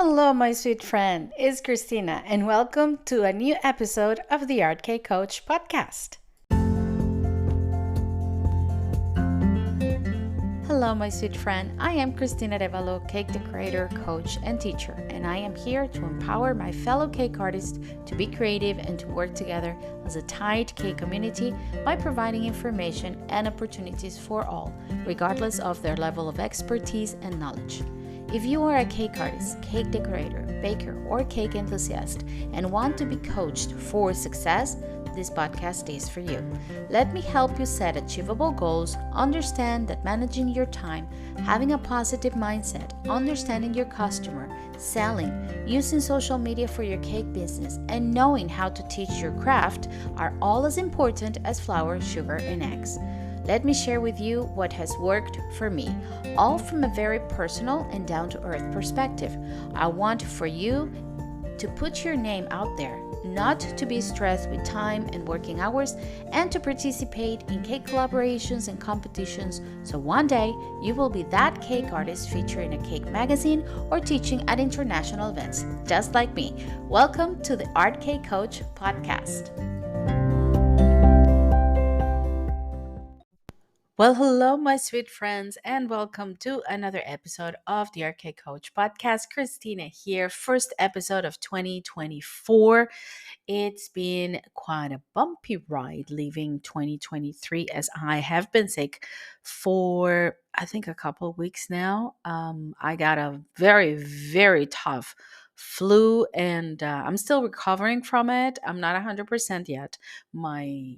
Hello, my sweet friend. It's Christina, and welcome to a new episode of the Art Cake Coach podcast. Hello, my sweet friend. I am Christina Revalo, cake decorator, coach, and teacher, and I am here to empower my fellow cake artists to be creative and to work together as a tight cake community by providing information and opportunities for all, regardless of their level of expertise and knowledge. If you are a cake artist, cake decorator, baker, or cake enthusiast and want to be coached for success, this podcast is for you. Let me help you set achievable goals, understand that managing your time, having a positive mindset, understanding your customer, selling, using social media for your cake business, and knowing how to teach your craft are all as important as flour, sugar, and eggs. Let me share with you what has worked for me, all from a very personal and down-to-earth perspective. I want for you to put your name out there, not to be stressed with time and working hours, and to participate in cake collaborations and competitions, so one day you will be that cake artist featured in a cake magazine or teaching at international events, just like me. Welcome to the Art Cake Coach podcast. Well, hello, my sweet friends, and welcome to another episode of the Art Cake Coach podcast. Christina here, first episode of 2024. It's been quite a bumpy ride leaving 2023 as I have been sick for, I think, a couple of weeks now. I got a very, very tough flu and I'm still recovering from it. I'm not 100% yet. My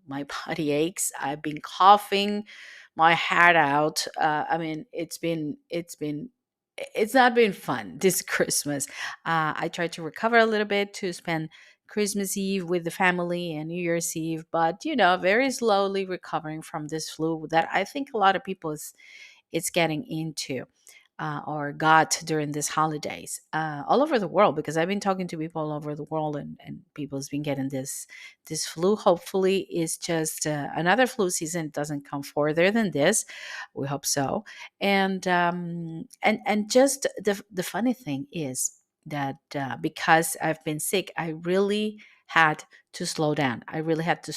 body aches. I've been coughing my heart out. It's not been fun this Christmas. I tried to recover a little bit to spend Christmas Eve with the family and New Year's Eve, but very slowly recovering from this flu that I think a lot of people is getting into or got during these holidays all over the world, because I've been talking to people all over the world, and people's been getting this flu. Hopefully it's just another flu season. It doesn't come further than this. We hope so. And just the funny thing is that because I've been sick, I really had to slow down. I really had to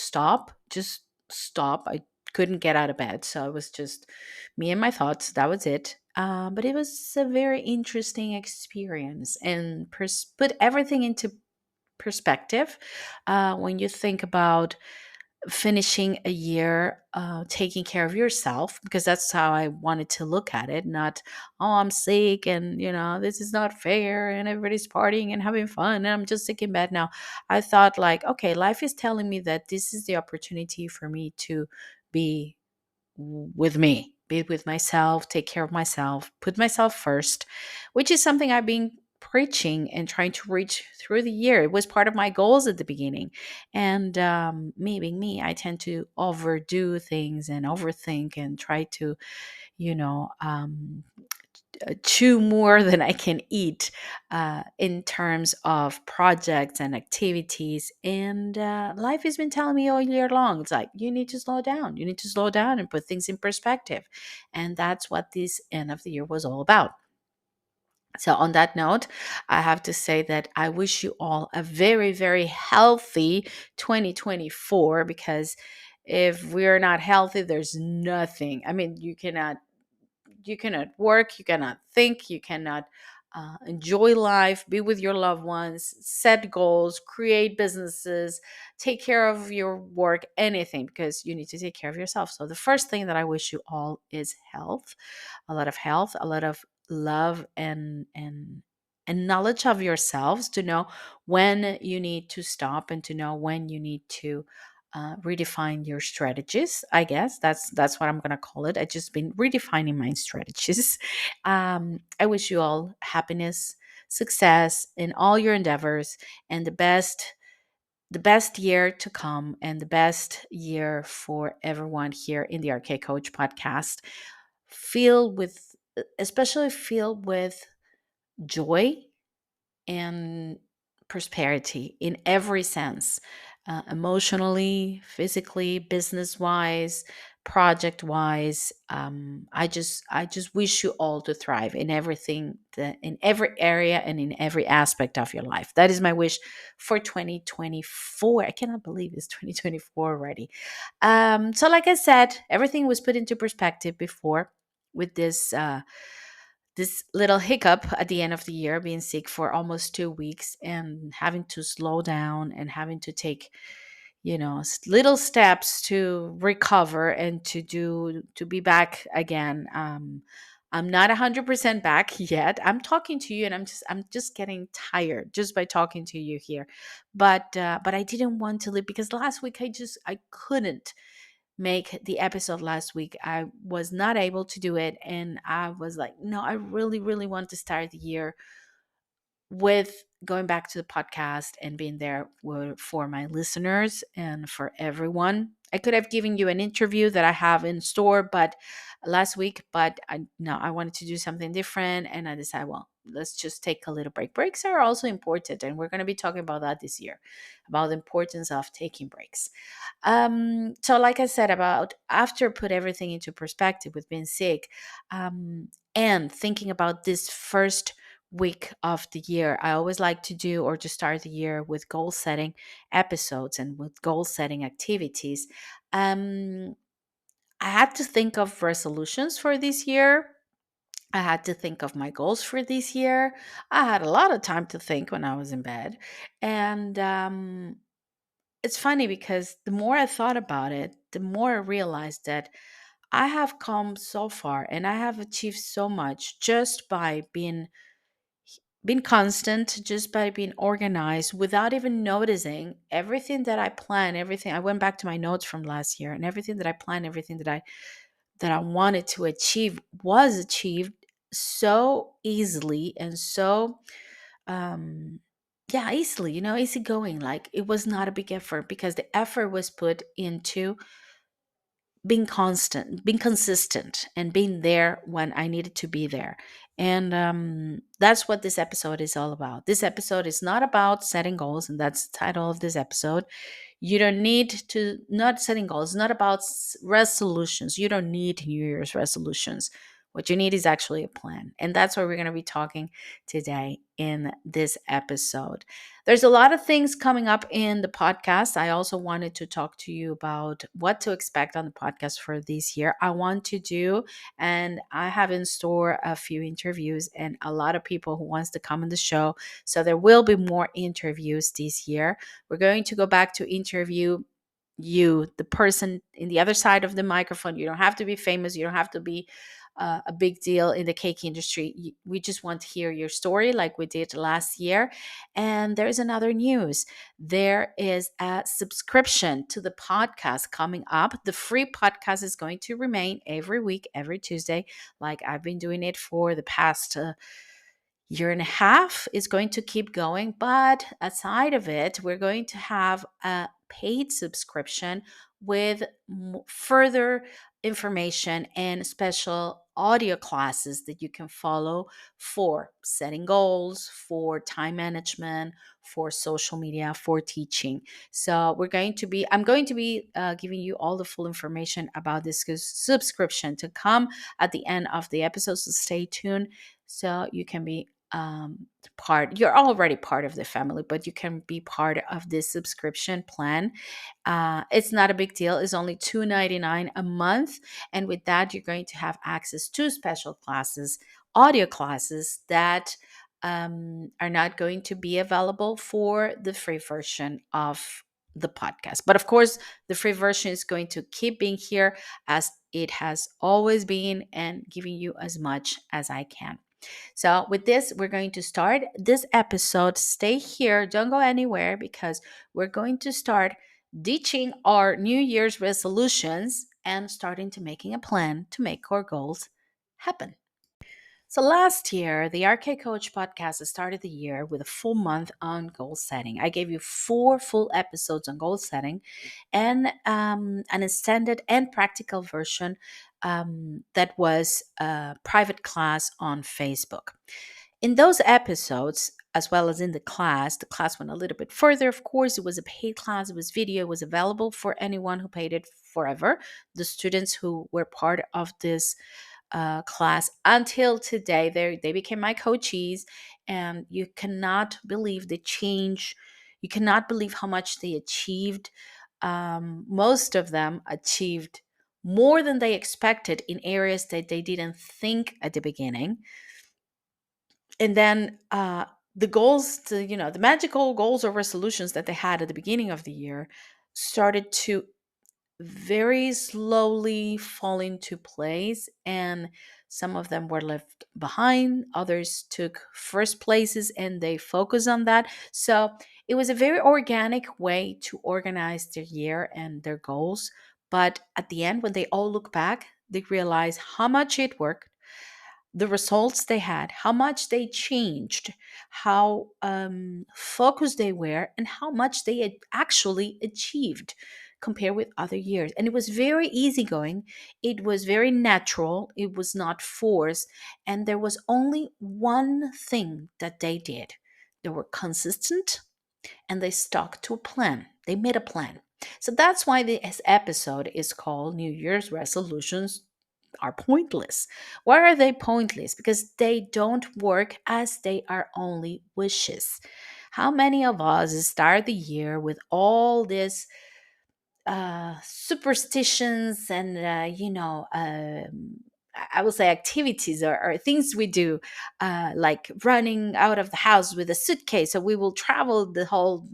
just stop. I couldn't get out of bed, so it was just me and my thoughts. That was it. But it was a very interesting experience and put everything into perspective when you think about finishing a year taking care of yourself, because that's how I wanted to look at it. Not, oh, I'm sick and this is not fair and everybody's partying and having fun and I'm just sick in bed now. I thought, like, okay, life is telling me that this is the opportunity for me to be with me, be with myself, take care of myself, put myself first, which is something I've been preaching and trying to reach through the year. It was part of my goals at the beginning. And me being me, I tend to overdo things and overthink and try to, you know, um, chew more than I can eat in terms of projects and activities. And life has been telling me all year long, it's like, you need to slow down. You need to slow down and put things in perspective. And that's what this end of the year was all about. So, on that note, I have to say that I wish you all a very, very healthy 2024, because if we're not healthy, there's nothing. I mean, you cannot work, you cannot think, you cannot enjoy life, be with your loved ones, set goals, create businesses, take care of your work, anything, because you need to take care of yourself. So the first thing that I wish you all is health, a lot of love, and knowledge of yourselves, to know when you need to stop and to know when you need to redefine your strategies. I guess that's what I'm gonna call it. I just been redefining my strategies. I wish you all happiness, success in all your endeavors, and the best year to come, and the best year for everyone here in the Art Cake Coach podcast. Especially filled with joy and prosperity in every sense, emotionally, physically, business wise, project wise. I just wish you all to thrive in everything, in every area and in every aspect of your life. That is my wish for 2024. I cannot believe it's 2024 already. So like I said, everything was put into perspective before with this little hiccup at the end of the year, being sick for almost 2 weeks and having to slow down and having to take, little steps to recover and to be back again. I'm not 100% back yet. I'm talking to you and I'm just getting tired just by talking to you here. But I didn't want to leave because last week I couldn't make the episode last week. I was not able to do it. And I was like, no, I really, really want to start the year with going back to the podcast and being there for my listeners and for everyone. I could have given you an interview that I have in store, but last week, but I wanted to do something different, and I decided, well, let's just take a little break. Breaks are also important, and we're going to be talking about that this year, about the importance of taking breaks. So like I said, about after put everything into perspective with being sick, and thinking about this first week of the year, I always like to do or to start the year with goal setting episodes and with goal setting activities. um I had to think of resolutions for this year. I had to think of my goals for this year. I had a lot of time to think when I was in bed. And it's funny because the more I thought about it, the more I realized that I have come so far and I have achieved so much just by being constant, just by being organized without even noticing everything that I plan, everything. I went back to my notes from last year, and everything that I planned, everything that I wanted to achieve was achieved so easily and so um yeah, easily, easy going. Like it was not a big effort because the effort was put into being constant, being consistent, and being there when I needed to be there. And that's what this episode is all about. This episode is not about setting goals, and that's the title of this episode. You don't need to, not setting goals, not about resolutions. You don't need New Year's resolutions. What you need is actually a plan. And that's what we're going to be talking today in this episode. There's a lot of things coming up in the podcast. I also wanted to talk to you about what to expect on the podcast for this year. I want to do, and I have in store a few interviews and a lot of people who wants to come on the show. So there will be more interviews this year. We're going to go back to interview you, the person in the other side of the microphone. You don't have to be famous. You don't have to be a big deal in the cake industry. We just want to hear your story like we did last year. And there's another news. There is a subscription to the podcast coming up. The free podcast is going to remain every week, every Tuesday, like I've been doing it for the past year and a half. Is going to keep going. But aside of it, we're going to have a paid subscription with further information and special audio classes that you can follow for setting goals, for time management, for social media, for teaching. So I'm going to be giving you all the full information about this subscription to come at the end of the episode. So stay tuned so you can be you're already part of the family, but you can be part of this subscription plan. It's not a big deal. It's only $2.99 a month, and with that you're going to have access to special classes, audio classes that are not going to be available for the free version of the podcast. But of course, the free version is going to keep being here as it has always been, and giving you as much as I can. So, with this, we're going to start this episode. Stay here, don't go anywhere, because we're going to start ditching our New Year's resolutions and starting to making a plan to make our goals happen. So last year, the RK Coach podcast started the year with a full month on goal setting. I gave you 4 full episodes on goal setting and an extended and practical version that was a private class on Facebook. In those episodes, as well as in the class went a little bit further. Of course, it was a paid class, it was video, it was available for anyone who paid it forever. The students who were part of this class until today, they became my coachees, and you cannot believe the change. You cannot believe how much they achieved. Most of them achieved more than they expected in areas that they didn't think at the beginning. And then the goals, the magical goals or resolutions that they had at the beginning of the year started to very slowly fall into place, and some of them were left behind, others took first places and they focus on that. So it was a very organic way to organize their year and their goals. But at the end, when they all look back, they realize how much it worked, the results they had, how much they changed, how focused they were, and how much they had actually achieved compared with other years. And it was very easygoing. It was very natural. It was not forced. And there was only one thing that they did. They were consistent and they stuck to a plan. They made a plan. So that's why this episode is called New Year's Resolutions Are Pointless. Why are they pointless? Because they don't work, as they are only wishes. How many of us start the year with all this superstitions and I will say activities, or things we do, like running out of the house with a suitcase so we will travel the whole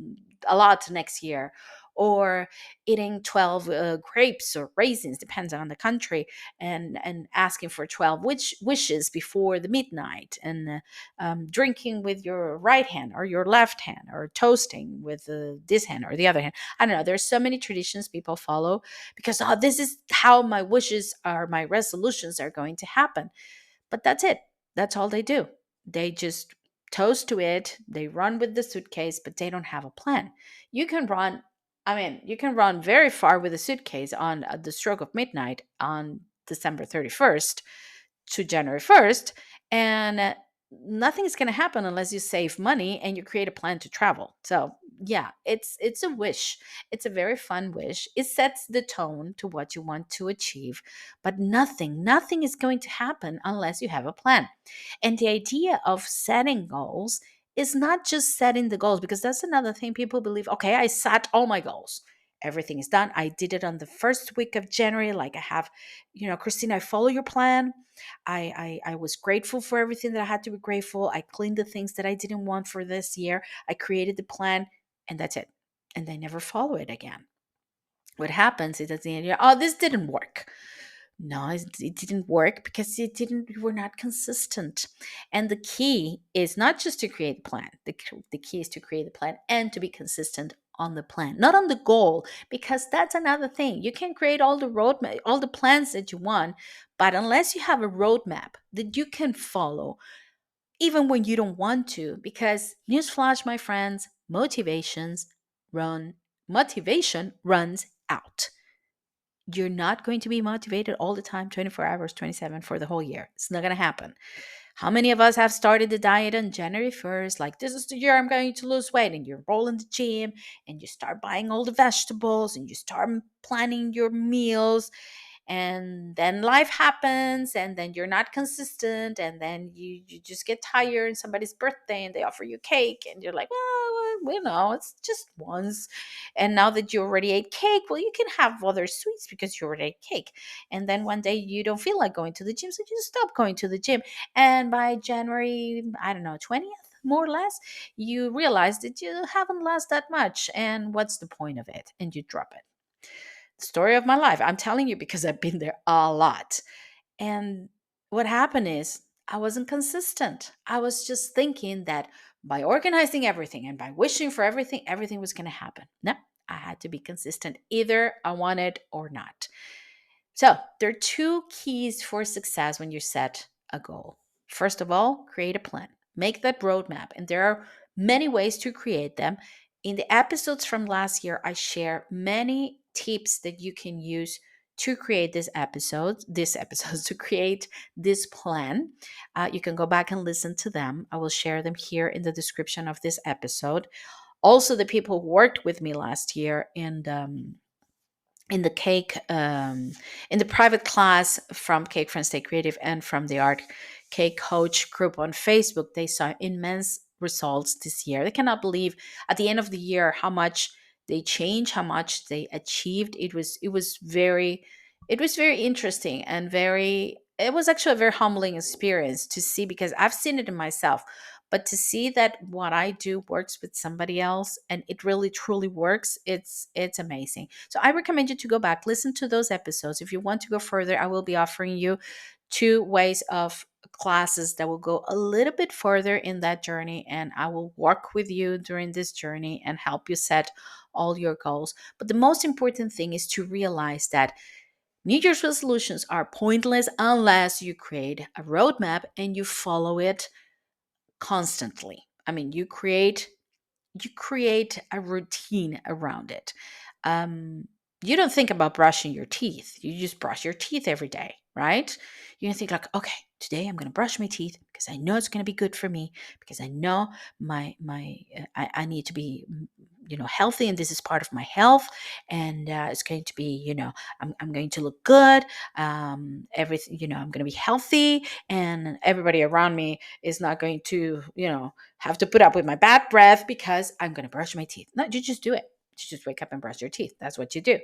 a lot next year, or eating 12 grapes or raisins, depends on the country, and asking for 12 wishes before the midnight, and drinking with your right hand or your left hand, or toasting with this hand or the other hand. I don't know. There's so many traditions people follow because, oh, this is how my wishes or my resolutions are going to happen. But that's it. That's all they do. They just toast to it. They run with the suitcase, but they don't have a plan. You can run. I mean, you can run very far with a suitcase on the stroke of midnight on December 31st to January 1st, and nothing is going to happen unless you save money and you create a plan to travel. So, yeah, it's a wish. It's a very fun wish. It sets the tone to what you want to achieve, but nothing is going to happen unless you have a plan. And the idea of setting goals is not just setting the goals, because that's another thing people believe. Okay, I set all my goals. Everything is done. I did it on the first week of January. Like I have, Christina, I follow your plan. I was grateful for everything that I had to be grateful. I cleaned the things that I didn't want for this year. I created the plan, and that's it. And they never follow it again. What happens is at the end, oh, this didn't work. No, it didn't work because we were not consistent. And the key is not just to create a plan. The key is to create a plan and to be consistent on the plan, not on the goal, because that's another thing. You can create all the roadmap, all the plans that you want, but unless you have a roadmap that you can follow, even when you don't want to, because newsflash, my friends, run motivation runs out. You're not going to be motivated all the time, 24 hours, 27 for the whole year. It's not going to happen. How many of us have started the diet on January 1st? Like, this is the year I'm going to lose weight. And you roll in the gym and you start buying all the vegetables and you start planning your meals, and then life happens, and then you're not consistent, and then you just get tired, and somebody's birthday and they offer you cake, and you're like, well, it's just once. And now that you already ate cake, well, you can have other sweets because you already ate cake. And then one day you don't feel like going to the gym, so you stop going to the gym. And by January, I don't know, 20th, more or less, you realize that you haven't lost that much, and what's the point of it, and you drop it. Story of my life. I'm telling you because I've been there a lot. And what happened is I wasn't consistent. I was just thinking that by organizing everything and by wishing for everything, everything was going to happen. No, I had to be consistent. Either I want it or not. So there are two keys for success when you set a goal. First of all, create a plan. Make that roadmap. And there are many ways to create them. In the episodes from last year, I share many tips that you can use to create this episode, to create this plan. You can go back and listen to them. I will share them here in the description of this episode. Also, the people who worked with me last year in the cake in the private class from Cake Friends Stay Creative and from the Art Cake Coach group on Facebook, they saw immense results this year. They cannot believe at the end of the year how much they changed, how much they achieved. It was very interesting and very, it was actually a very humbling experience to see, because I've seen it in myself, but to see that what I do works with somebody else and it really truly works, it's amazing. So I recommend you to go back, listen to those episodes. If you want to go further, I will be offering you two ways of classes that will go a little bit further in that journey, and I will work with you during this journey and help you set all your goals. But the most important thing is to realize that New Year's resolutions are pointless unless you create a roadmap and you follow it constantly. I mean, you create a routine around it. Um, you don't think about brushing your teeth. You just brush your teeth every day, right? You don't think like, okay, today I'm going to brush my teeth because I know it's going to be good for me, because I know I need to be healthy, and this is part of my health, and it's going to be I'm going to look good, everything, I'm going to be healthy, and everybody around me is not going to have to put up with my bad breath because I'm going to brush my teeth. No, you just do it. You just wake up and brush your teeth. That's what you do.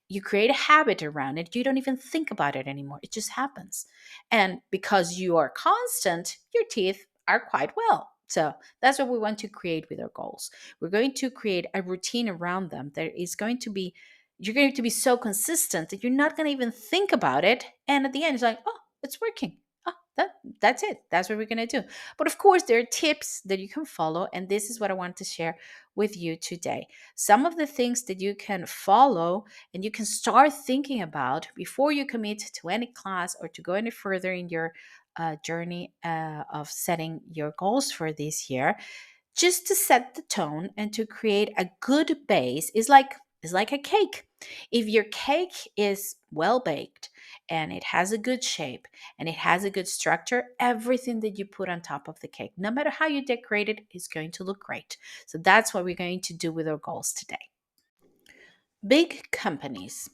You create a habit around it. You don't even think about it anymore. It just happens. And because you are constant, your teeth are quite well. So that's what we want to create with our goals. We're going to create a routine around them that is going to be, you're going to be so consistent that you're not going to even think about it. And at the end, it's like, oh, it's working. Oh, that's it. That's what we're going to do. But of course, there are tips that you can follow. And this is what I want to share with you today. Some of the things that you can follow and you can start thinking about before you commit to any class or to go any further in your journey of setting your goals for this year, just to set the tone and to create a good base is like a cake. If your cake is well baked and it has a good shape and it has a good structure, everything that you put on top of the cake, no matter how you decorate it, is going to look great. So that's what we're going to do with our goals today. Big companies,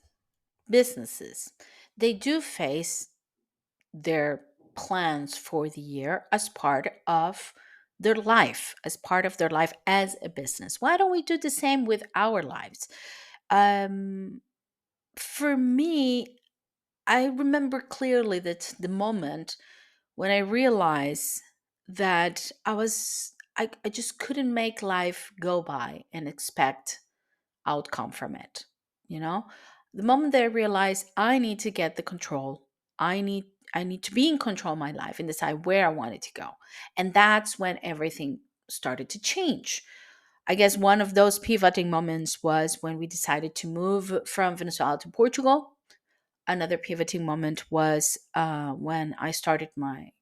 businesses, they do face their plans for the year as part of as part of their life as a business. Why don't we do the same with our lives? Um, for me, I remember clearly that the moment when I realized that I just couldn't make life go by and expect outcome from it. You know, the moment that I realized I need to get the control, I need I need to be in control of my life and decide where I want it to go. And that's when everything started to change. I guess one of those pivoting moments was when we decided to move from Venezuela to Portugal. Another pivoting moment was when I started my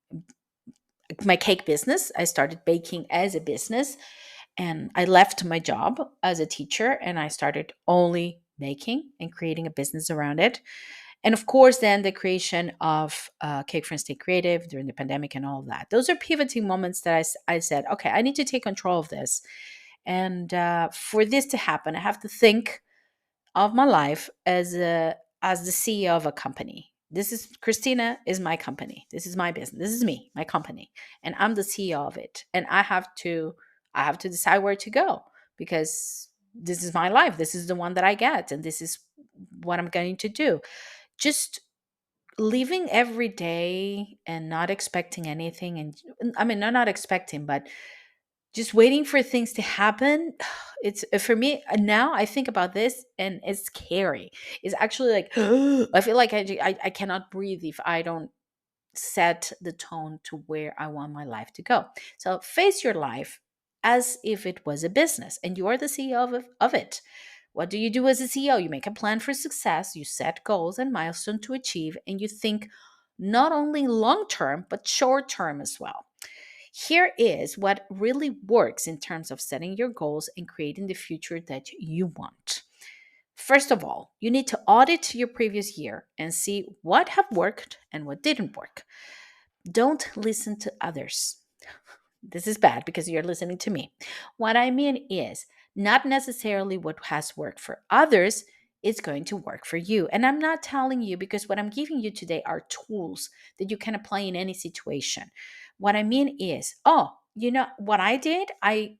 cake business. I started baking as a business, and I left my job as a teacher and I started only making and creating a business around it. And of course, then the creation of Cake Friends Stay Creative during the pandemic and all of that. Those are pivoting moments that I said, okay, I need to take control of this. And for this to happen, I have to think of my life as the CEO of a company. This is Christina is my company. This is my business. This is me, my company, and I'm the CEO of it. And I have to decide where to go, because this is my life. This is the one that I get, and this is what I'm going to do. Just living every day and not expecting anything, and I mean, not expecting, but just waiting for things to happen. It's for me now, I think about this and it's scary. It's actually like I feel like I cannot breathe if I don't set the tone to where I want my life to go. So face your life as if it was a business and you are the CEO of it. What do you do as a CEO? You make a plan for success, you set goals and milestones to achieve, and you think not only long term but short term as well. Here is what really works in terms of setting your goals and creating the future that you want. First of all, you need to audit your previous year and see what have worked and what didn't work. Don't listen to others. This is bad because you're listening to me. What I mean is not necessarily what has worked for others it's going to work for you. And I'm not telling you, because what I'm giving you today are tools that you can apply in any situation. What I mean is, oh, you know what I did? I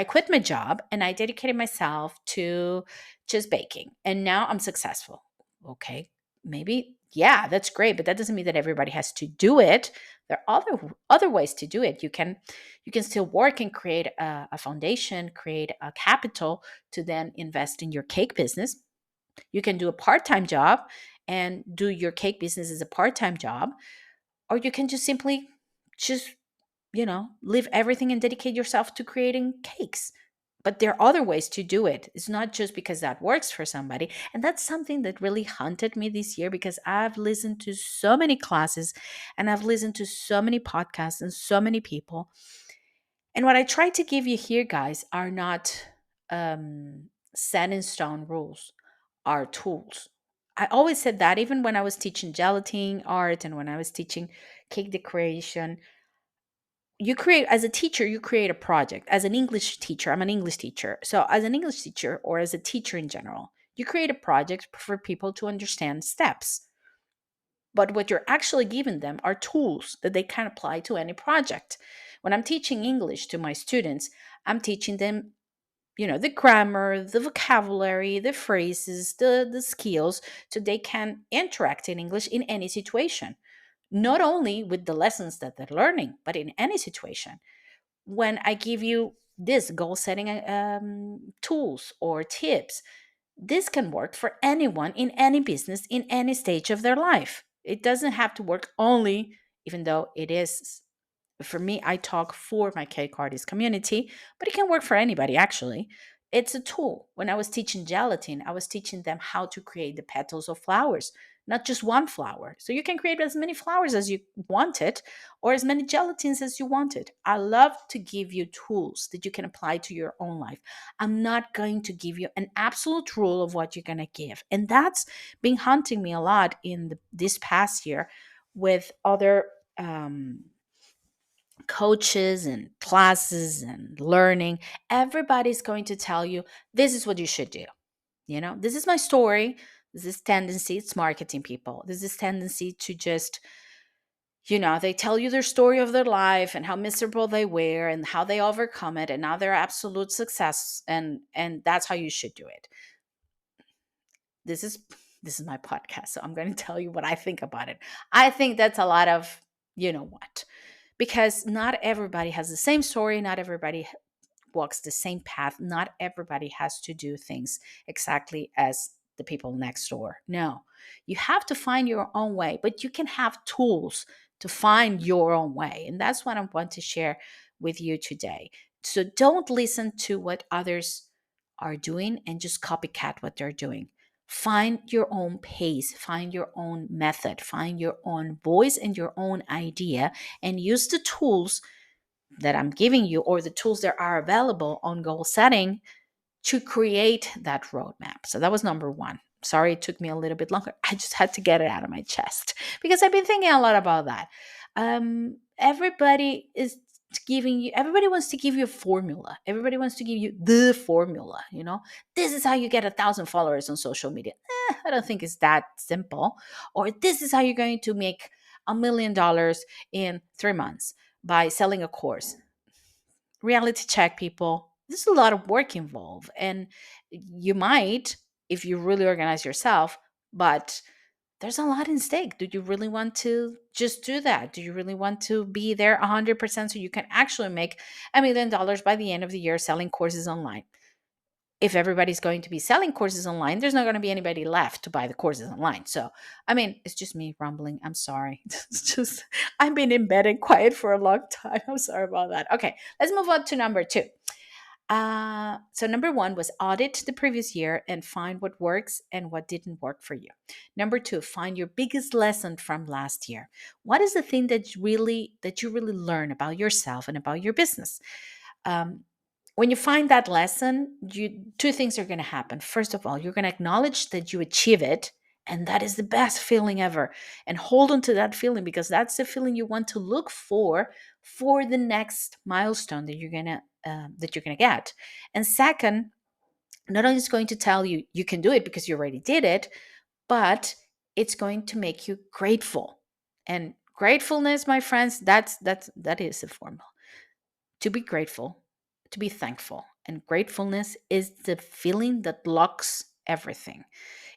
quit my job and I dedicated myself to just baking. And now I'm successful. Okay, maybe, yeah, that's great, but that doesn't mean that everybody has to do it. There are other ways to do it. You can still work and create a foundation, create a capital to then invest in your cake business. You can do a part-time job and do your cake business as a part-time job, or you can just simply just leave everything and dedicate yourself to creating cakes. But there are other ways to do it. It's not just because that works for somebody. And that's something that really haunted me this year, because I've listened to so many classes and I've listened to so many podcasts and so many people. And what I try to give you here, guys, are not set in stone rules, are tools. I always said that, even when I was teaching gelatin art and when I was teaching cake decoration. You create, as a teacher, you create a project. As an English teacher, I'm an English teacher, so as an English teacher, or as a teacher in general, you create a project for people to understand steps. But what you're actually giving them are tools that they can apply to any project. When I'm teaching English to my students, I'm teaching them, the grammar, the vocabulary, the phrases, the skills, so they can interact in English in any situation, not only with the lessons that they're learning, but in any situation. When I give you this goal setting tools or tips, this can work for anyone in any business in any stage of their life. It doesn't have to work only, even though it is, for me, I talk for my cake artist community, but it can work for anybody actually. It's a tool. When I was teaching gelatin, I was teaching them how to create the petals of flowers, not just one flower. So you can create as many flowers as you wanted, or as many gelatins as you wanted. I love to give you tools that you can apply to your own life. I'm not going to give you an absolute rule of what you're going to give. And that's been haunting me a lot in this past year with other coaches and classes and learning. Everybody's going to tell you, this is what you should do. This is my story. This is tendency. It's marketing people. This is tendency to just, they tell you their story of their life and how miserable they were and how they overcome it, and now they're absolute success, and that's how you should do it. This is my podcast, so I'm going to tell you what I think about it. I think that's a lot of, what, because not everybody has the same story, not everybody walks the same path, not everybody has to do things exactly as the people next door. No, you have to find your own way, but you can have tools to find your own way. And that's what I want to share with you today. So don't listen to what others are doing and just copycat what they're doing. Find your own pace, find your own method, find your own voice and your own idea, and use the tools that I'm giving you, or the tools that are available on goal setting, to create that roadmap. So that was number one. Sorry, it took me a little bit longer. I just had to get it out of my chest because I've been thinking a lot about that. Everybody wants to give you a formula. Everybody wants to give you the formula. This is how you get 1,000 followers on social media. I don't think it's that simple. Or this is how you're going to make $1 million in 3 months by selling a course. Reality check, people. There's a lot of work involved, and you might, if you really organize yourself, but there's a lot in stake. Do you really want to just do that? Do you really want to be there 100% so you can actually make $1 million by the end of the year selling courses online? If everybody's going to be selling courses online, there's not going to be anybody left to buy the courses online. So, it's just me rambling. I'm sorry. It's just, I've been in bed and quiet for a long time. I'm sorry about that. Okay, let's move on to number two. So number one was audit the previous year and find what works and what didn't work for you. Number two, find your biggest lesson from last year. What is the thing that you really learn about yourself and about your business? When you find that lesson, two things are going to happen. First of all, you're going to acknowledge that you achieve it, and that is the best feeling ever. And hold on to that feeling, because that's the feeling you want to look for the next milestone that you're gonna get. And second, Not only is it going to tell you you can do it because you already did it, but it's going to make you grateful. And gratefulness, my friends, that is a formula. To be grateful, to be thankful. And gratefulness is the feeling that locks everything,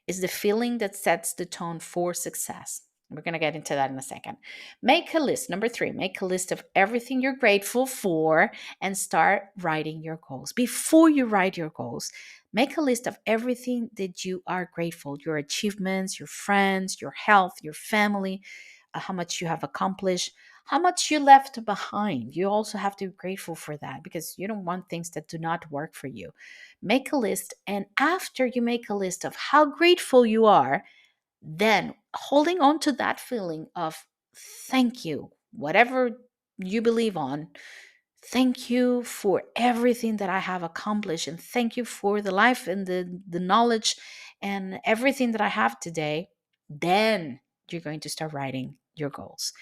is the feeling that sets the tone for success. We're going to get into that in a second. Make a list. Number three, make a list of everything you're grateful for and start writing your goals. Before you write your goals, make a list of everything that you are grateful, your achievements, your friends, your health, your family, how much you have accomplished, how much you left behind. You also have to be grateful for that because you don't want things that do not work for you. Make a list, and after you make a list of how grateful you are, then holding on to that feeling of thank you, whatever you believe on. Thank you for everything that I have accomplished, and thank you for the life and the knowledge and everything that I have today. Then you're going to start writing your goals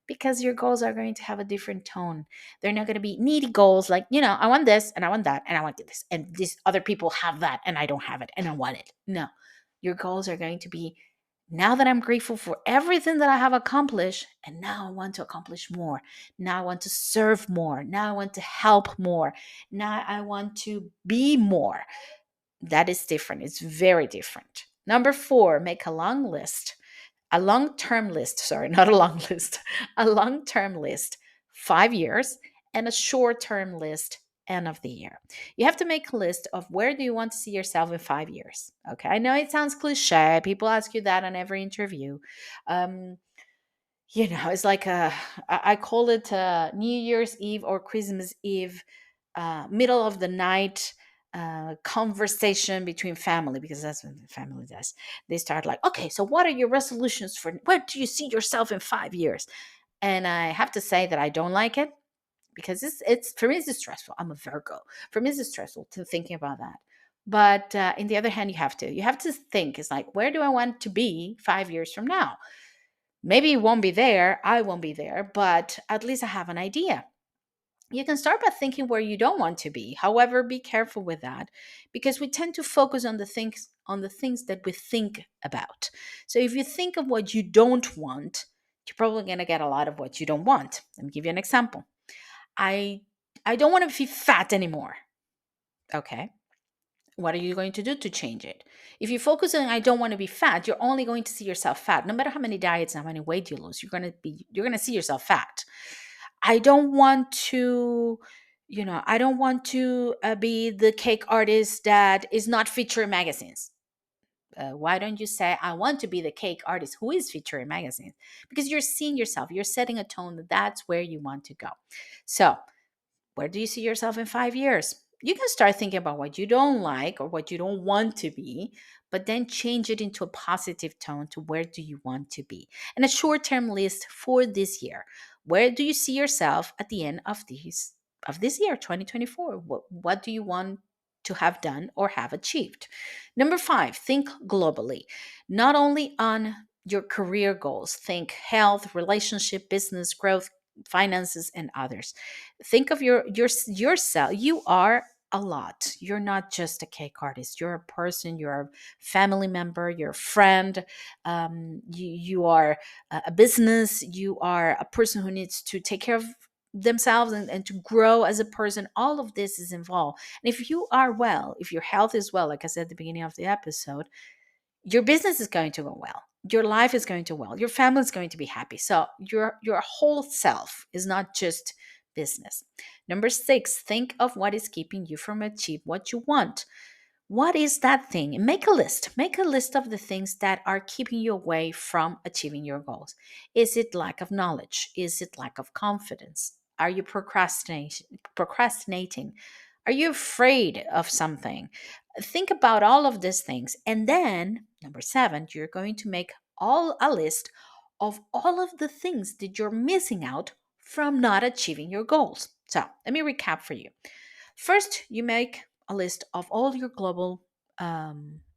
because your goals are going to have a different tone. They're not going to be needy goals like, I want this and I want that and I want this, and these other people have that and I don't have it and I want it. No, your goals are going to be, now that I'm grateful for everything that I have accomplished, and now I want to accomplish more. Now I want to serve more. Now I want to help more. Now I want to be more. That is different. It's very different. Number four, make a long term list, sorry, not a long list, a long term list, 5 years, and a short term list, end of the year. You have to make a list of where do you want to see yourself in 5 years. Okay, I know it sounds cliche. People ask you that on every interview. Um, it's like I call it New Year's Eve or Christmas Eve, middle of the night conversation between family, because that's what the family does. They start like, okay, so what are your resolutions for, where do you see yourself in 5 years? And I have to say that I don't like it because it's for me it's stressful. I'm a Virgo. For me it's stressful to thinking about that. But in the other hand, you have to think, it's like, where do I want to be 5 years from now? Maybe it won't be there, I won't be there, but at least I have an idea. You can start by thinking where you don't want to be. However, be careful with that because we tend to focus on the things that we think about. So if you think of what you don't want, you're probably going to get a lot of what you don't want. Let me give you an example. I I don't want to be fat anymore. Okay. What are you going to do to change it? If you focus on I don't want to be fat, you're only going to see yourself fat. No matter how many diets and how many weight you lose, you're going to see yourself fat. I don't want to, I don't want to be the cake artist that is not featured in magazines. Why don't you say, I want to be the cake artist who is featured in magazines? Because you're seeing yourself, you're setting a tone that that's where you want to go. So, where do you see yourself in 5 years? You can start thinking about what you don't like or what you don't want to be, but then change it into a positive tone to where do you want to be. And a short term list for this year. Where do you see yourself at the end of this year, 2024? What do you want to have done or have achieved? Number five, think globally, not only on your career goals, think health, relationship, business, growth, finances, and others. Think of yourself. You are a lot. You're not just a cake artist. You're a person. You're a family member. You're a friend. You are a business. You are a person who needs to take care of themselves and to grow as a person. All of this is involved. And if you are well, if your health is well, like I said at the beginning of the episode, your business is going to go well, your life is going to well, your family is going to be happy. So your whole self is not just business. Number six, think of what is keeping you from achieve what you want. What is that thing? And make a list of the things that are keeping you away from achieving your goals. Is it lack of knowledge? Is it lack of confidence? Are you procrastinating? Are you afraid of something? Think about all of these things. And then, number seven, you're going to make all a list of all of the things that you're missing out from not achieving your goals. So, let me recap for you. First, you make a list of all your global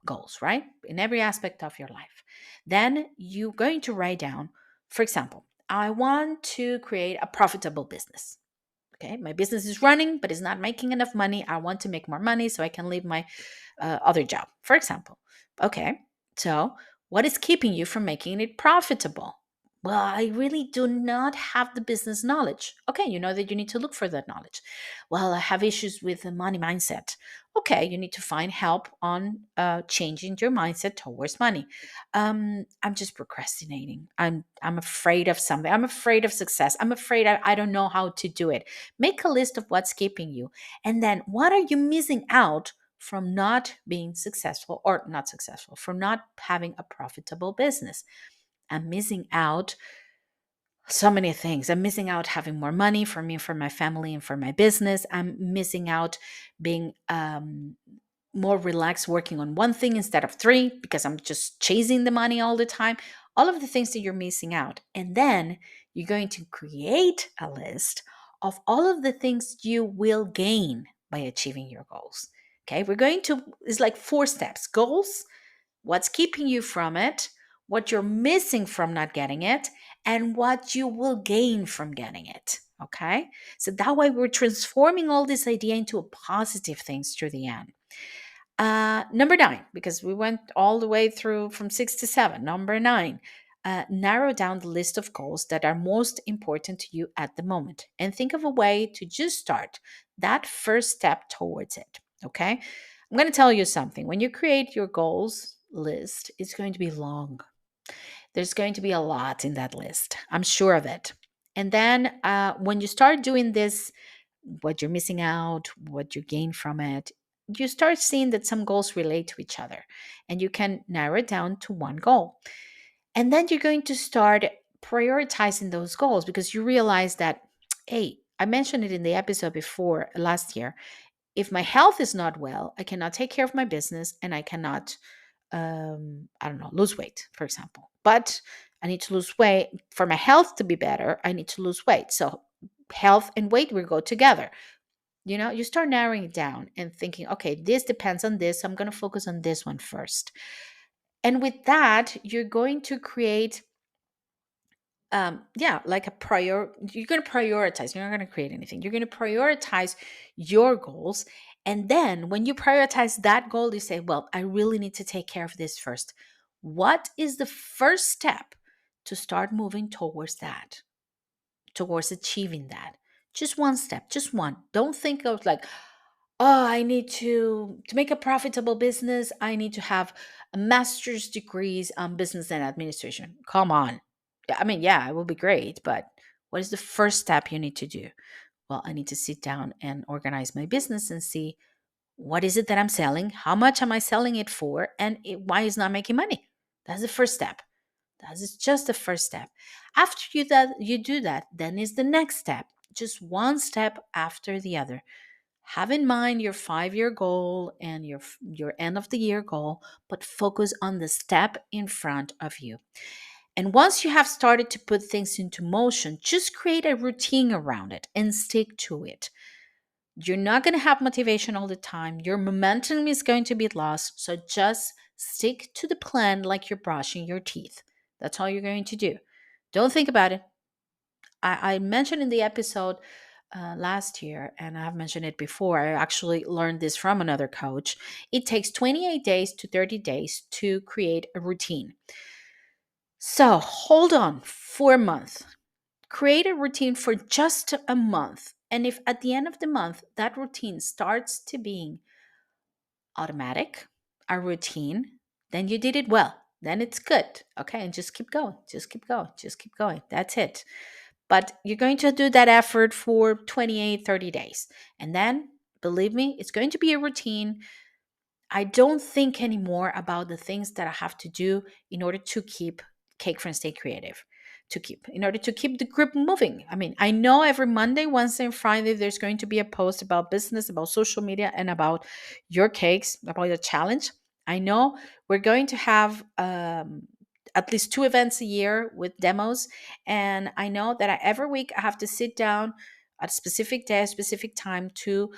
goals, right? In every aspect of your life. Then you're going to write down, for example, I want to create a profitable business. Okay, my business is running, but it's not making enough money. I want to make more money so I can leave my other job, for example. Okay, so what is keeping you from making it profitable? Well, I really do not have the business knowledge. Okay, you know that you need to look for that knowledge. Well, I have issues with the money mindset. Okay, you need to find help on changing your mindset towards money. I'm just procrastinating. I'm afraid of something. I'm afraid of success. I'm afraid I don't know how to do it. Make a list of what's keeping you, and then what are you missing out from not being successful or not successful, from not having a profitable business. I'm missing out so many things. I'm missing out having more money for me, for my family, and for my business. I'm missing out being more relaxed working on one thing instead of three because I'm just chasing the money all the time. All of the things that you're missing out. And then you're going to create a list of all of the things you will gain by achieving your goals. Okay, we're going to, it's like 4 steps: goals, what's keeping you from it, what you're missing from not getting it, and what you will gain from getting it. Okay, so that way we're transforming all this idea into a positive things through the end. Number 9, because we went all the way through from 6 to 7. Number 9, narrow down the list of goals that are most important to you at the moment and think of a way to just start that first step towards it. Okay. I'm going to tell you something. When you create your goals list, it's going to be long. There's going to be a lot in that list. I'm sure of it. And then when you start doing this, what you're missing out, what you gain from it, you start seeing that some goals relate to each other and you can narrow it down to one goal. And then you're going to start prioritizing those goals because you realize that, hey, I mentioned it in the episode before last year. If my health is not well, I cannot take care of my business and I cannot, I don't know, lose weight, for example. But I need to lose weight. For my health to be better, I need to lose weight. So health and weight will go together. You know, you start narrowing it down and thinking, okay, this depends on this. So I'm going to focus on this one first. And with that, you're going to create, yeah, like a you're going to prioritize. You're not going to create anything. You're going to prioritize your goals. And then when you prioritize that goal, you say, well, I really need to take care of this first. What is the first step to start moving towards that, towards achieving that? Just one step, just one. Don't think of like, oh, I need to make a profitable business, I need to have a master's degrees on business and administration. Come on. Yeah, I mean, yeah, it will be great, but what is the first step you need to do? Well, I need to sit down and organize my business and see what is it that I'm selling, how much am I selling it for, and why is not making money. That's the first step. That is just the first step. After you do that, then is the next step. Just one step after the other. Have in mind your 5-year goal and your end of the year goal, but focus on the step in front of you. And once you have started to put things into motion, just create a routine around it and stick to it. You're not going to have motivation all the time. Your momentum is going to be lost. So just stick to the plan like you're brushing your teeth. That's all you're going to do. Don't think about it. I mentioned in the episode last year, and I've mentioned it before. I actually learned this from another coach. It takes 28 days to 30 days to create a routine. So hold on for a month. Create a routine for just a month. And if at the end of the month that routine starts to being automatic, a routine, then you did it well. Then it's good. Okay. And just keep going. Just keep going. Just keep going. That's it. But you're going to do that effort for 28, 30 days. And then, believe me, it's going to be a routine. I don't think anymore about the things that I have to do in order to keep Cake Friends Stay Creative, in order to keep the group moving. I mean, I know every Monday, Wednesday, and Friday, there's going to be a post about business, about social media, and about your cakes, about your challenge. I know we're going to have at least 2 events a year with demos. And I know that every week I have to sit down at a specific day, a specific time to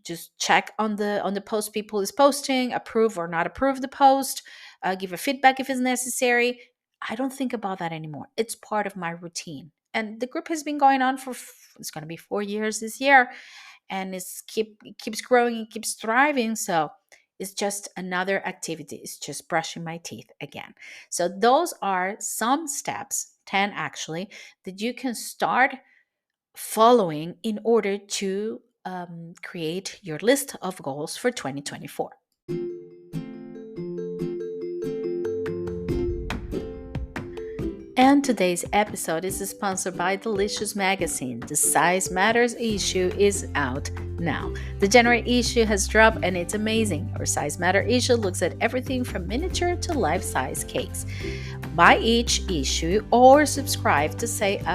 just check on the post people is posting, approve or not approve the post, give a feedback if it's necessary. I don't think about that anymore. It's part of my routine. And the group has been going on for it's going to be 4 years this year, and it keeps growing, it keeps thriving. So it's just another activity. It's just brushing my teeth again. So those are some steps, 10 actually, that you can start following in order to create your list of goals for 2024. And today's episode is sponsored by Delicious Magazine. The Size Matters issue is out now. The January issue has dropped and it's amazing. Our Size Matter issue looks at everything from miniature to life-size cakes. Buy each issue or subscribe to save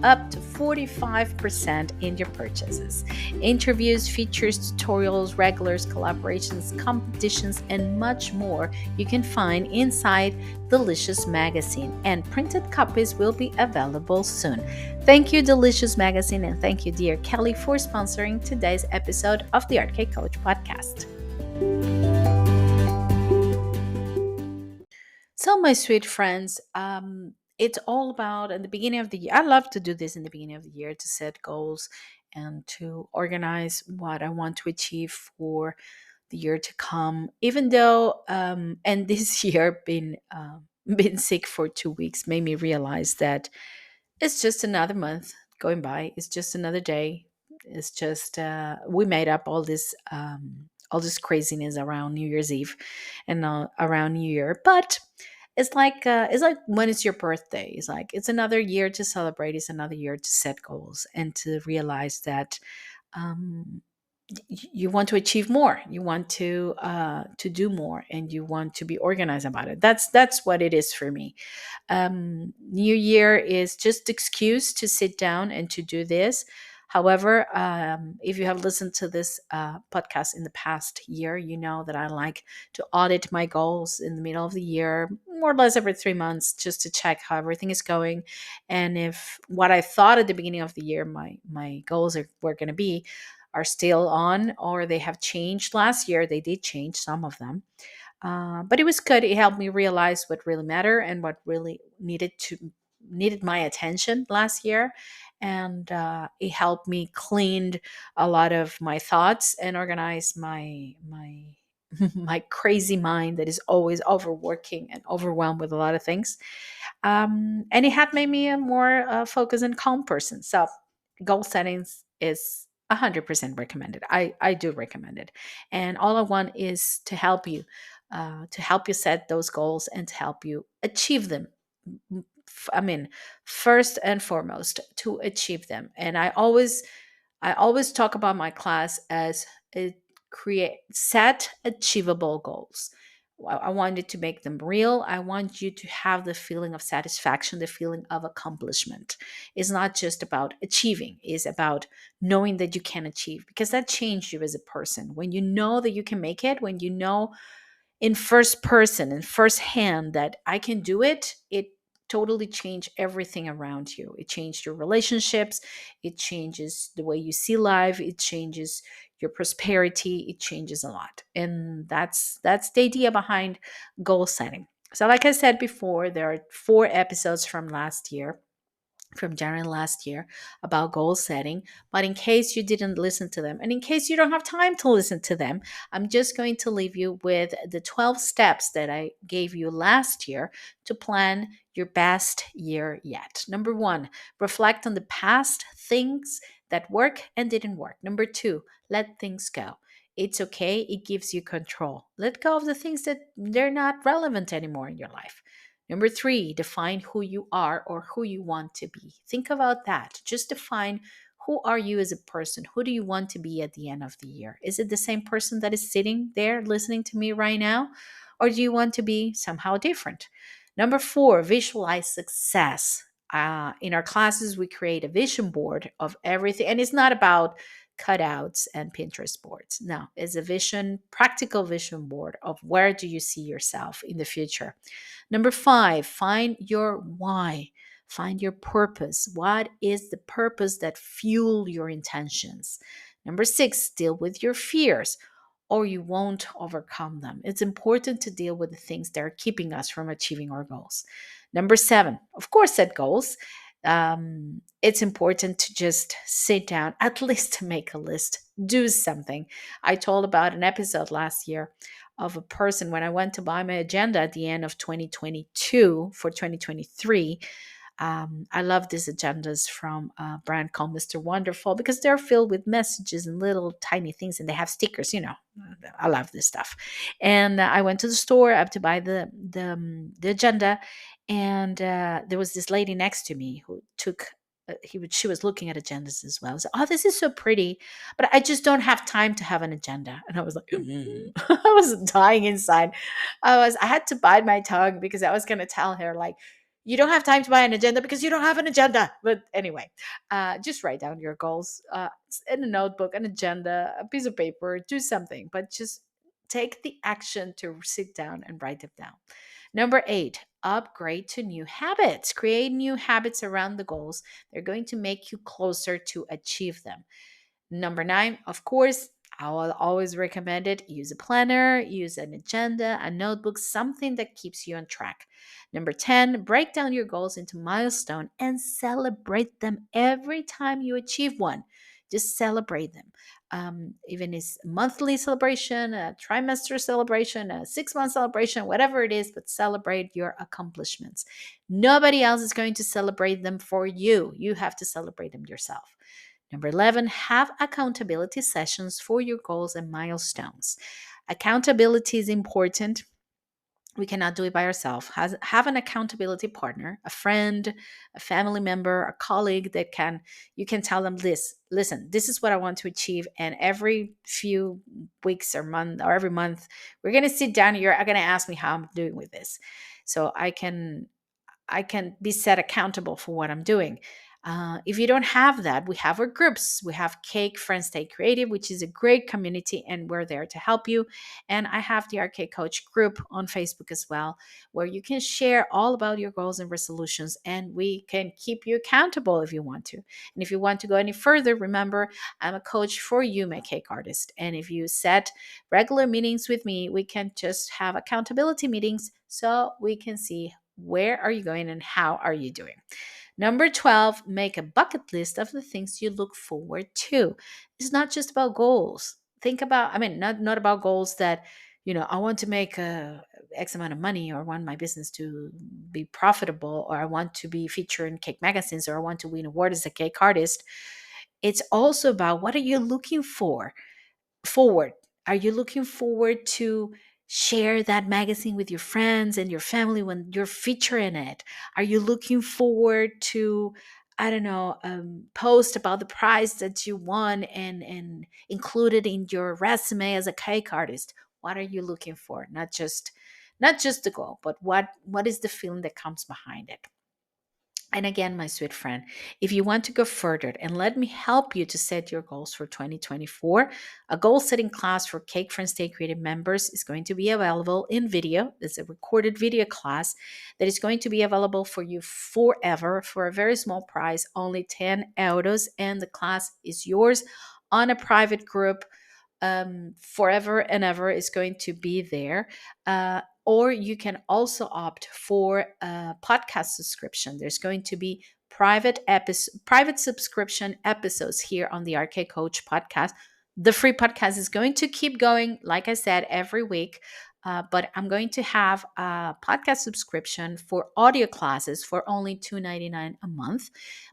up to 45% in your purchases. Interviews, features, tutorials, regulars, collaborations, competitions, and much more you can find inside Delicious Magazine, and printed copies will be available soon. Thank you, Delicious Magazine, and thank you, dear Kelly, for sponsoring today's episode of the Art Cake Coach podcast. So, my sweet friends, it's all about at the beginning of the year. I love to do this in the beginning of the year to set goals and to organize what I want to achieve for the year to come. Even though, and this year been sick for 2 weeks made me realize that it's just another month going by. It's just another day. It's just we made up all this craziness around New Year's Eve and around New Year, but it's like when it's your birthday. It's like it's another year to celebrate. It's another year to set goals and to realize that um, you want to achieve more. You want to do more, and you want to be organized about it. That's what it is for me. New Year is just excuse to sit down and to do this. However, if you have listened to this podcast in the past year, you know that I like to audit my goals in the middle of the year, more or less every 3 months, just to check how everything is going, and if what I thought at the beginning of the year my goals were going to be are still on, or they have changed. Last year they did change some of them, but it was good. It helped me realize what really mattered and what really needed my attention last year, and it helped me cleaned a lot of my thoughts and organize my my crazy mind that is always overworking and overwhelmed with a lot of things. And it had made me a more focused and calm person. So goal settings is 100% recommended. I do recommend it, and all I want is to help you set those goals and to help you achieve them. I mean, first and foremost, to achieve them. And I always talk about my class as create set achievable goals. I wanted to make them real. I want you to have the feeling of satisfaction, the feeling of accomplishment. It's not just about achieving, it's about knowing that you can achieve, because that changes you as a person. When you know that you can make it, when you know in first person and first hand that I can do it, it totally changed everything around you. It changed your relationships, it changes the way you see life, it changes your prosperity, it changes a lot. And that's the idea behind goal setting. So like I said before, there are 4 episodes from January last year about goal setting. But in case you didn't listen to them, and in case you don't have time to listen to them, I'm just going to leave you with the 12 steps that I gave you last year to plan your best year yet. Number 1, reflect on the past things that work and didn't work. Number 2, let things go. It's okay. It gives you control. Let go of the things that they're not relevant anymore in your life. Number 3, define who you are or who you want to be. Think about that. Just define, who are you as a person? Who do you want to be at the end of the year? Is it the same person that is sitting there listening to me right now? Or do you want to be somehow different? Number 4, visualize success. In our classes, we create a vision board of everything. And it's not about cutouts and Pinterest boards. No, it's a practical vision board of where do you see yourself in the future. Number 5, find your why. Find your purpose. What is the purpose that fuel your intentions? Number 6, deal with your fears, or you won't overcome them. It's important to deal with the things that are keeping us from achieving our goals. Number 7, of course, set goals. It's important to just sit down, at least to make a list, do something. I told about an episode last year of a person when I went to buy my agenda at the end of 2022 for 2023. I love these agendas from a brand called Mr. Wonderful because they're filled with messages and little tiny things, and they have stickers. I love this stuff. And I went to the store up to buy the agenda, and there was this lady next to me who took. She was looking at agendas as well. So, oh, this is so pretty, but I just don't have time to have an agenda. And I was like, I was dying inside. I had to bite my tongue because I was going to tell her like, you don't have time to buy an agenda because you don't have an agenda. But anyway, just write down your goals in a notebook, an agenda, a piece of paper, do something, but just take the action to sit down and write them down. Number 8, upgrade to new habits. Create new habits around the goals. They're going to make you closer to achieve them. Number 9, of course, I will always recommend it. Use a planner, use an agenda, a notebook, something that keeps you on track. Number 10, break down your goals into milestones and celebrate them every time you achieve one. Just celebrate them. Even it's a monthly celebration, a trimester celebration, a 6 month celebration, whatever it is, but celebrate your accomplishments. Nobody else is going to celebrate them for you. You have to celebrate them yourself. Number 11, have accountability sessions for your goals and milestones. Accountability is important. We cannot do it by ourselves. Have an accountability partner, a friend, a family member, a colleague that you can tell them this. Listen, this is what I want to achieve, and every few weeks or month or every month, we're gonna sit down. You're gonna ask me how I'm doing with this, so I can be set accountable for what I'm doing. If you don't have that, we have our groups. We have Cake Friends Stay Creative, which is a great community, and we're there to help you. And I have the Arcade Coach group on Facebook as well, where you can share all about your goals and resolutions, and we can keep you accountable if you want to. And if you want to go any further, remember, I'm a coach for you, my cake artist. And if you set regular meetings with me, we can just have accountability meetings so we can see where are you going and how are you doing. Number 12, make a bucket list of the things you look forward to. It's not just about goals. Think about, I mean, not about goals that, I want to make X amount of money, or I want my business to be profitable, or I want to be featured in cake magazines, or I want to win awards as a cake artist. It's also about what are you looking forward? Are you looking forward to share that magazine with your friends and your family when you're featuring it? Are you looking forward to, I don't know, post about the prize that you won and include it in your resume as a cake artist? What are you looking for? Not just the goal, but what is the feeling that comes behind it? And again, my sweet friend, if you want to go further and let me help you to set your goals for 2024, a goal setting class for Cake Friends Stay Creative members is going to be available in video. It's a recorded video class that is going to be available for you forever for a very small price, only 10 euros. And the class is yours on a private group, forever and ever is going to be there. Or you can also opt for a podcast subscription. There's going to be private subscription episodes here on the Arcade Coach podcast. The free podcast is going to keep going, like I said, every week. But I'm going to have a podcast subscription for audio classes for only $2.99 a month.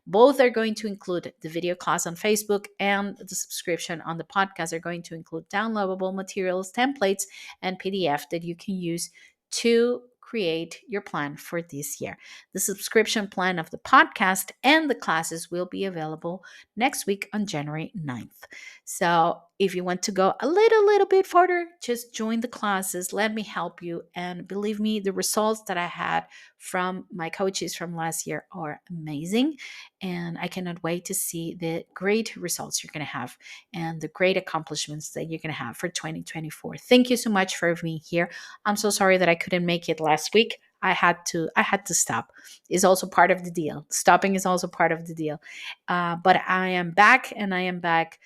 Both are going to include the video class on Facebook, and the subscription on the podcast are going to include downloadable materials, templates, and PDF that you can use to create your plan for this year. The subscription plan of the podcast and the classes will be available next week on January 9th. So if you want to go a little bit further, just join the classes. Let me help you. And believe me, the results that I had from my coaches from last year are amazing. And I cannot wait to see the great results you're going to have and the great accomplishments that you're going to have for 2024. Thank you so much for being here. I'm so sorry that I couldn't make it last week. I had to stop. It's also part of the deal. Stopping is also part of the deal. But I am back, and I am back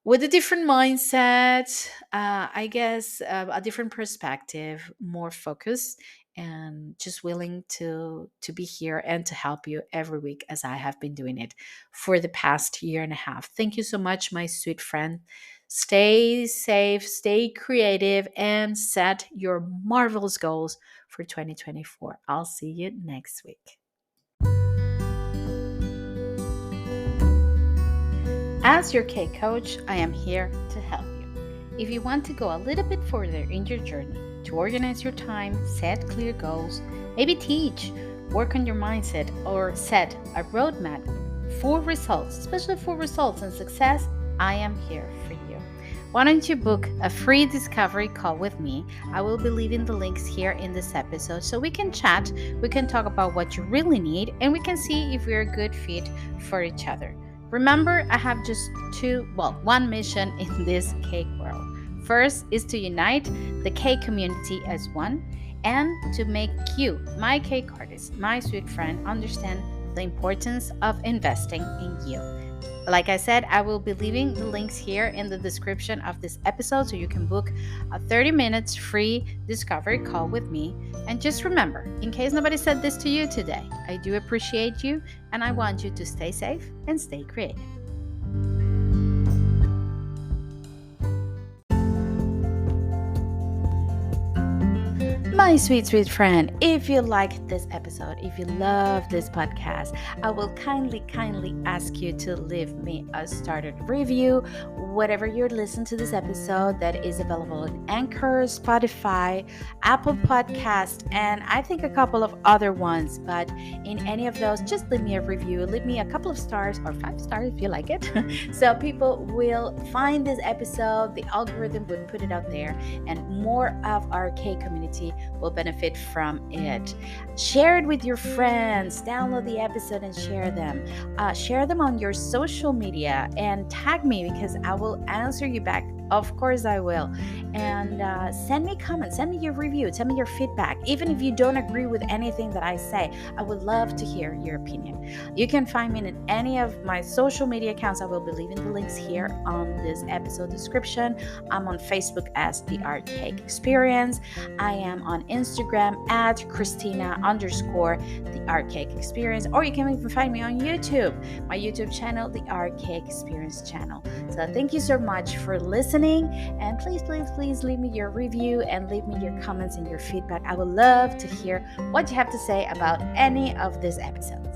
with a different mindset, I guess, a different perspective, more focus. and just willing to be here and to help you every week as I have been doing it for the past year and a half. Thank you so much, my sweet friend. Stay safe, stay creative, and set your marvelous goals for 2024. I'll see you next week. As your K coach, I am here to help you. If you want to go a little bit further in your journey to organize your time, set clear goals, maybe teach, work on your mindset, or set a roadmap for results, especially for results and success, I am here for you. Why don't you book a free discovery call with me? I will be leaving the links here in this episode so we can chat, we can talk about what you really need, and we can see if we're a good fit for each other. Remember, I have just one mission in this cake world. First is to unite the cake community as one and to make you, my cake artist, my sweet friend, understand the importance of investing in you. Like I said, I will be leaving the links here in the description of this episode so you can book a 30 minutes free discovery call with me. And just remember, in case nobody said this to you today, I do appreciate you and I want you to stay safe and stay creative. My sweet, sweet friend, if you like this episode, if you love this podcast, I will kindly ask you to leave me a started review, whatever you're listening to this episode that is available on Anchor, Spotify, Apple Podcast, and I think a couple of other ones. But in any of those, just leave me a review, leave me a couple of stars or 5 stars if you like it. So people will find this episode, the algorithm would put it out there, and more of our K community will benefit from it. Share it with your friends. Download the episode and share them. Share them on your social media and tag me because I will answer you back. Of course I will. And send me comments, send me your review, send me your feedback. Even if you don't agree with anything that I say, I would love to hear your opinion. You can find me in any of my social media accounts. I will be leaving the links here on this episode description. I'm on Facebook as The Art Cake Experience. I am on Instagram at Christina_The Art Cake Experience. Or you can even find me on YouTube, my YouTube channel, The Art Cake Experience channel. So thank you so much for listening. And please leave me your review and leave me your comments and your feedback. I would love to hear what you have to say about any of this episode.